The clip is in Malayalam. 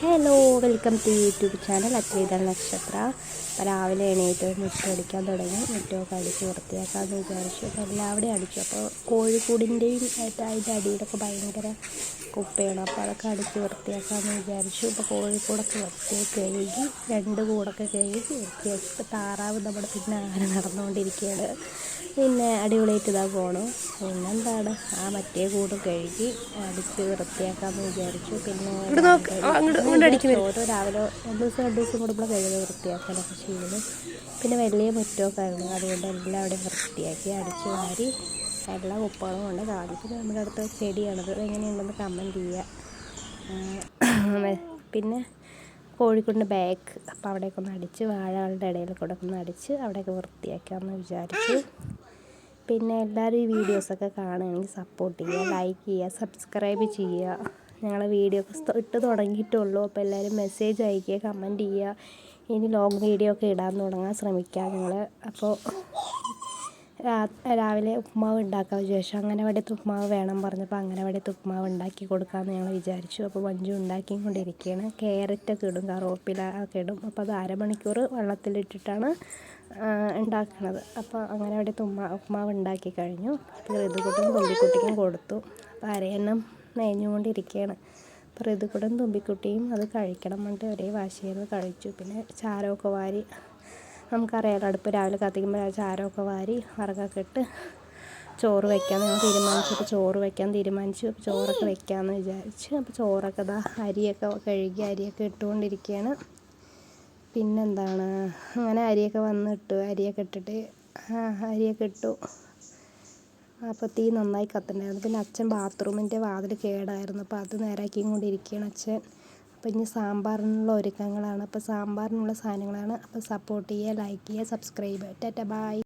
Hello, welcome to YouTube channel അത്ലീത നക്ഷത്ര. രാവിലെ എണീറ്റ് മുറ്റമടിക്കാൻ തുടങ്ങി. മുറ്റമൊക്കെ അടിച്ച് വൃത്തിയാക്കാമെന്ന് വിചാരിച്ചു. അപ്പോൾ എല്ലാവിടെയും അടിച്ചു. അപ്പോൾ കോഴിക്കൂടിൻ്റെയും അതിൻ്റെ അടിയിലൊക്കെ ഭയങ്കര കുപ്പയാണ്. അപ്പോൾ അതൊക്കെ അടിച്ച് വൃത്തിയാക്കാമെന്ന് വിചാരിച്ചു. ഇപ്പോൾ കോഴിക്കൂടൊക്കെ വൃത്തിയാക്കി കഴുകി, 2 കൂടൊക്കെ കഴുകി വൃത്തിയാക്കി. ഇപ്പോൾ താറാവ് നമ്മുടെ പിന്നാലെ നടന്നുകൊണ്ടിരിക്കുകയാണ്. പിന്നെ അടിപൊളിയായിട്ട് ഇതാ പോണു. പിന്നെന്താണ്, മറ്റേ കൂട് കഴുകി അടിച്ച് വൃത്തിയാക്കാമെന്ന് വിചാരിച്ചു. പിന്നെ ഓരോ രാവിലെ 2 ദിവസം കൂടുമ്പോൾ കഴുകി വൃത്തിയാക്കാനൊക്കെ ചെയ്യുന്നു. പിന്നെ വലിയ മുറ്റമൊക്കെ ആയിരുന്നു, അതുകൊണ്ട് എല്ലാവിടെയും വൃത്തിയാക്കി അടിച്ചു വാരി എല്ലാ കുപ്പകളും കൊണ്ട് കളഞ്ഞു. പിന്നെ നമ്മുടെ അടുത്ത ചെടിയാണത്, എങ്ങനെയുണ്ടെന്ന് കമൻറ്റ് ചെയ്യുക. പിന്നെ കോഴിക്കോടിൻ്റെ ബാക്ക്, അപ്പോൾ അവിടെയൊക്കെ ഒന്ന് അടിച്ച്, വാഴകളുടെ ഇടയിൽ കൂടെ ഒന്ന് അടിച്ച് അവിടെയൊക്കെ വൃത്തിയാക്കാമെന്ന് വിചാരിച്ചു. പിന്നെ എല്ലാവരും ഈ വീഡിയോസൊക്കെ കാണുകയാണെങ്കിൽ സപ്പോർട്ട് ചെയ്യുക, ലൈക്ക് ചെയ്യുക, സബ്സ്ക്രൈബ് ചെയ്യുക. ഞങ്ങളെ വീഡിയോസ് ഇട്ട് തുടങ്ങിയിട്ടുള്ളൂ. അപ്പോൾ എല്ലാവരും മെസ്സേജ് അയയ്ക്കുക, കമൻറ്റ് ചെയ്യുക. ഇനി ലോങ് വീഡിയോ ഒക്കെ ഇടാൻ തുടങ്ങാൻ ശ്രമിക്കാം ഞങ്ങൾ. അപ്പോൾ രാവിലെ ഉപ്മാവ് ഉണ്ടാക്കാമെന്ന് വിചാരിച്ചു. അംഗനവാടിയത്തെ ഉപ്മാവ് വേണം പറഞ്ഞപ്പോൾ അംഗനവാടിയത്തെ ഉപ്മാവ് ഉണ്ടാക്കി കൊടുക്കാമെന്ന് ഞങ്ങൾ വിചാരിച്ചു. അപ്പോൾ മഞ്ജു ഉണ്ടാക്കിക്കൊണ്ടിരിക്കുകയാണ്. ക്യാരറ്റൊക്കെ ഇടും, കറിവേപ്പില ഒക്കെ ഇടും. അപ്പോൾ അത് അരമണിക്കൂർ വെള്ളത്തിലിട്ടിട്ടാണ് ഉണ്ടാക്കുന്നത്. അപ്പോൾ അംഗനവാടിയത്തെ ഉപ്മാവ് ഉണ്ടാക്കി കഴിഞ്ഞു. അപ്പോൾ ഋതുക്കുട്ടിയും തുമ്പിക്കുട്ടിക്കും കൊടുത്തു. അപ്പോൾ അരയന്നം മേഞ്ഞുകൊണ്ടിരിക്കുകയാണ്. അപ്പോൾ ഋതുക്കുട്ടും തുമ്പിക്കുട്ടിയും അത് കഴിക്കണം പറഞ്ഞിട്ട് ഒരേ വാശിയായിരുന്നു, കഴിച്ചു. പിന്നെ ചാരമൊക്കെ വാരി, നമുക്കറിയാലോ അടുപ്പ് രാവിലെ കത്തിക്കുമ്പോൾ ചാരമൊക്കെ വാരി വിറകൊക്കെ ഇട്ട് ചോറ് വയ്ക്കാൻ ഞങ്ങൾ തീരുമാനിച്ചു. അപ്പോൾ ചോറ് വയ്ക്കാൻ തീരുമാനിച്ചു. അപ്പോൾ ചോറൊക്കെ വയ്ക്കാമെന്ന് വിചാരിച്ചു. അപ്പോൾ ചോറൊക്കെ അരിയൊക്കെ കഴുകി അരിയൊക്കെ ഇട്ടുകൊണ്ടിരിക്കുകയാണ്. പിന്നെന്താണ്, അങ്ങനെ അരിയൊക്കെ വന്നിട്ടു. അരിയൊക്കെ ഇട്ടു. അപ്പോൾ തീ നന്നായി കത്തുന്നുണ്ടായിരുന്നു. പിന്നെ അച്ഛൻ ബാത്റൂമിൻ്റെ വാതിൽ കേടായിരുന്നു, അപ്പോൾ അത് നേരാക്കിയും കൊണ്ടിരിക്കുകയാണ് അച്ഛൻ. അപ്പോൾ ഇനി സാമ്പാറിനുള്ള ഒരുക്കങ്ങളാണ്. അപ്പോൾ സാമ്പാറിനുള്ള സാധനങ്ങളാണ്. അപ്പോൾ സപ്പോർട്ട് ചെയ്യുക, ലൈക്ക് ചെയ്യുക, സബ്സ്ക്രൈബ് ചെയ്യുക. ടാറ്റാ, ബൈ.